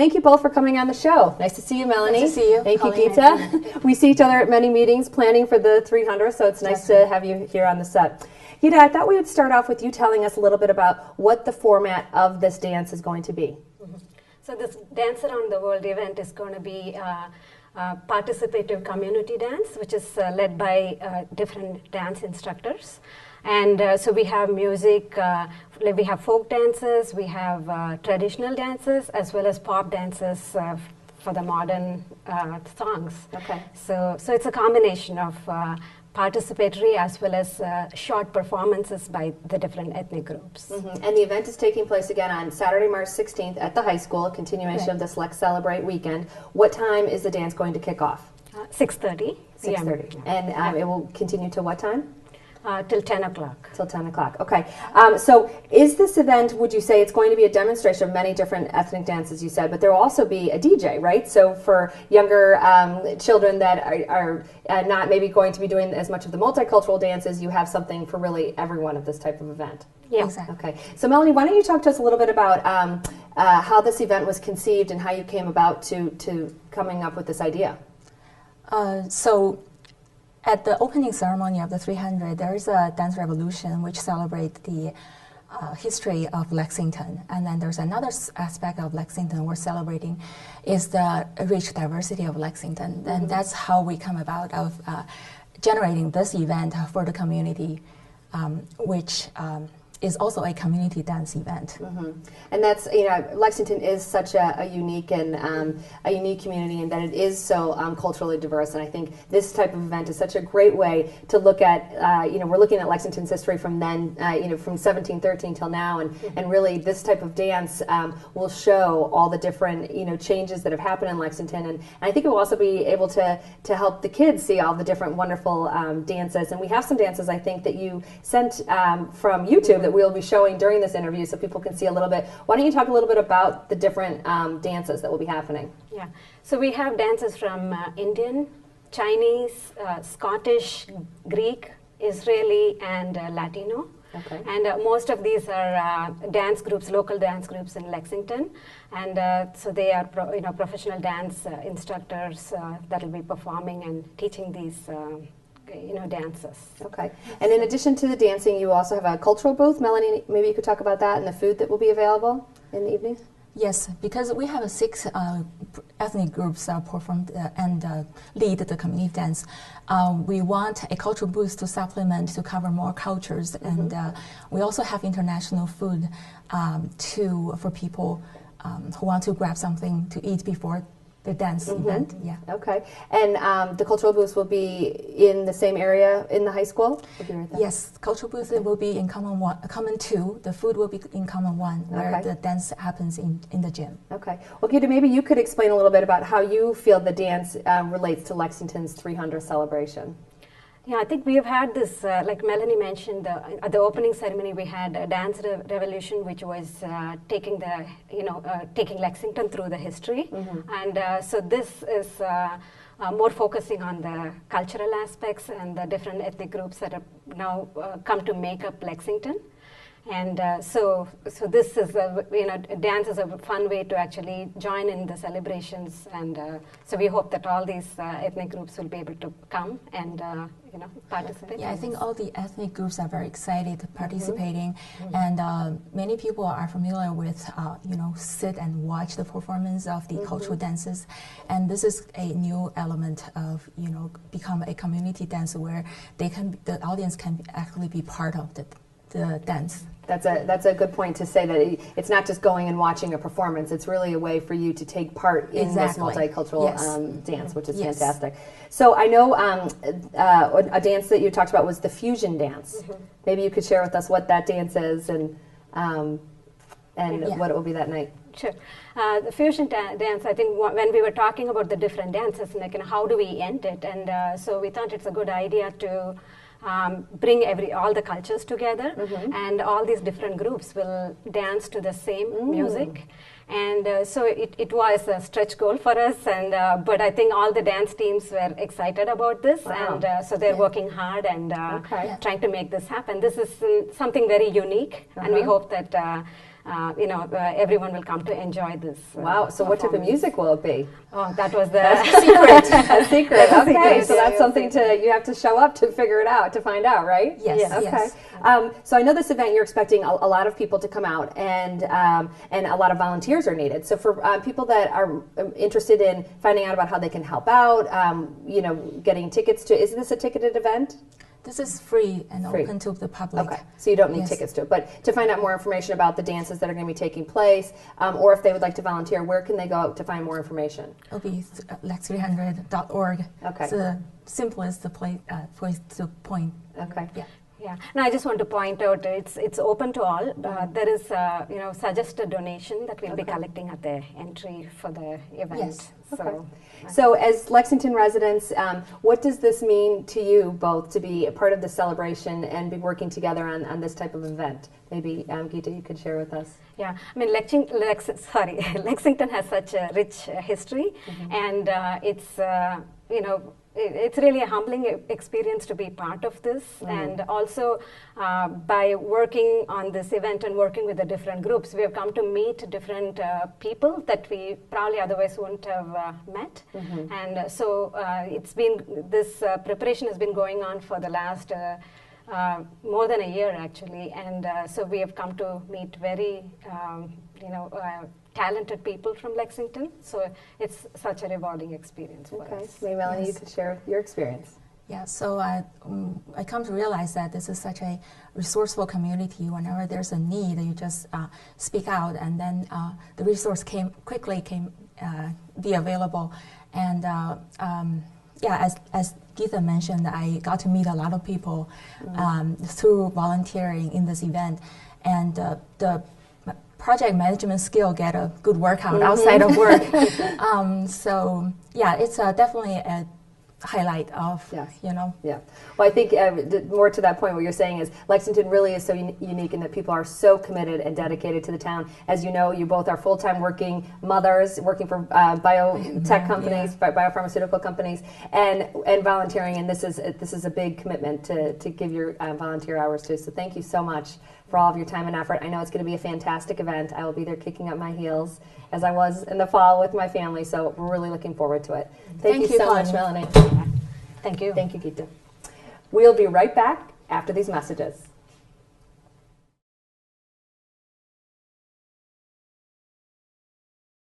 Thank you both for coming on the show. Nice to see you, Melanie. Nice to see you. Thank you, Geeta. We see each other at many meetings planning for the 300, so it's nice to have you here on the set. Geeta, I thought we would start off with you telling us a little bit about what the format of this dance is going to be. So this Dance Around the World event is going to be participative community dance, which is led by different dance instructors. And so we have music, we have folk dances, we have traditional dances, as well as pop dances for the modern songs. Okay. So it's a combination of participatory as well as short performances by the different ethnic groups. And the event is taking place again on Saturday, March 16th at the high school, a continuation of this Lex Celebrate weekend. What time is the dance going to kick off? 6:30. 6:30. And it will continue to what time? Till 10 o'clock. Till 10 o'clock. Okay. So is this event, would you say, it's going to be a demonstration of many different ethnic dances, you said, but there will also be a DJ, right? So for younger children that are not maybe going to be doing as much of the multicultural dances, you have something for really everyone at this type of event. Yeah. Exactly. Okay. So Melanie, why don't you talk to us a little bit about how this event was conceived and how you came about to coming up with this idea? At the opening ceremony of the 300, there is a dance revolution which celebrates the history of Lexington. And then there's another aspect of Lexington we're celebrating is the rich diversity of Lexington. And that's how we come about of generating this event for the community, which is also a community dance event. And that's, Lexington is such a unique and a unique community in that it is so culturally diverse. And I think this type of event is such a great way to look at, we're looking at Lexington's history from then, from 1713 till now. And really this type of dance will show all the different, changes that have happened in Lexington. And I think it will also be able to help the kids see all the different wonderful dances. And we have some dances, I think, that you sent from YouTube that we'll be showing during this interview so people can see a little bit. Why don't you talk a little bit about the different dances that will be happening? Yeah, so we have dances from Indian, Chinese, Scottish, Greek, Israeli, and Latino. Okay. And most of these are dance groups, local dance groups in Lexington. And so they are professional dance instructors that will be performing and teaching these dances. Okay. And in addition to the dancing, you also have a cultural booth. Melanie, maybe you could talk about that and the food that will be available in the evenings? Yes, because we have 6 ethnic groups perform and lead the community dance. We want a cultural booth to supplement, to cover more cultures. And we also have international food for people who want to grab something to eat before the dance event. Yeah. Okay. And the cultural booth will be in the same area in the high school? Yes, cultural booth will be in common 2. The food will be in common 1, where the dance happens in the gym. Okay. Well, Geeta, maybe you could explain a little bit about how you feel the dance relates to Lexington's 300th celebration. Yeah, I think we have had this, like Melanie mentioned, at the opening ceremony we had a dance revolution, which was taking Lexington through the history, and so this is more focusing on the cultural aspects and the different ethnic groups that have now come to make up Lexington. And so this is dance is a fun way to actually join in the celebrations, and so we hope that all these ethnic groups will be able to come and participate. Yeah, I think all the ethnic groups are very excited participating, and many people are familiar with sit and watch the performance of the cultural dances, and this is a new element of become a community dance where the audience can actually be part of the dance. That's a good point to say that it's not just going and watching a performance. It's really a way for you to take part in this multicultural dance, which is fantastic. So I know a dance that you talked about was the fusion dance. Maybe you could share with us what that dance is and what it will be that night. Sure. The fusion dance, I think when we were talking about the different dances, like how do we end it, and so we thought it's a good idea to bring all the cultures together, and all these different groups will dance to the same music. And so it was a stretch goal for us, and but I think all the dance teams were excited about this, and so they're working hard and trying to make this happen. This is something very unique, and we hope that everyone will come to enjoy this. Wow. So what type of music will it be? Oh, that was the secret. A secret. That's a Okay. secret. So that's something you have to show up to figure it out, to find out, right? Yes. Okay. Yes. So I know this event, you're expecting a lot of people to come out, and a lot of volunteers are needed. So for people that are interested in finding out about how they can help out, getting tickets to, is this a ticketed event? This is free and Free. open to the public. Okay, so you don't need Yes. tickets to it. But to find out more information about the dances that are going to be taking place, or if they would like to volunteer, where can they go out to find more information? It'll be lex300.org. Okay. It's the simplest place to point. Okay. Yeah. Yeah. Now I just want to point out it's open to all. There is suggested donation that we'll be collecting at the entry for the event. Yes. So. So as Lexington residents, what does this mean to you both to be a part of the celebration and be working together on this type of event? Maybe Geeta, you could share with us. Yeah, I mean Lexington has such a rich history, and it's really a humbling experience to be part of this. And also by working on this event and working with the different groups, we have come to meet different people that we probably otherwise wouldn't have met. And so it's been, this preparation has been going on for the last more than a year actually, and so we have come to meet very talented people from Lexington, so it's such a rewarding experience for us. Maybe Melanie, you Yes. could share your experience. Yeah, so I come to realize that this is such a resourceful community. Whenever there's a need, you just speak out, and then the resource quickly be available. And as Geeta mentioned, I got to meet a lot of people through volunteering in this event, and the project management skill get a good workout outside of work. So yeah, it's definitely a highlight of, Yeah. Well, I think more to that point, what you're saying is Lexington really is so unique in that people are so committed and dedicated to the town. As you know, you both are full-time working mothers, working for biotech companies, biopharmaceutical companies, and volunteering. And this is a big commitment to give your volunteer hours to. So thank you so much for all of your time and effort. I know it's going to be a fantastic event. I will be there kicking up my heels as I was in the fall with my family. So we're really looking forward to it. Thank you so much, Melanie. Thank you. Thank you, Geeta. We'll be right back after these messages.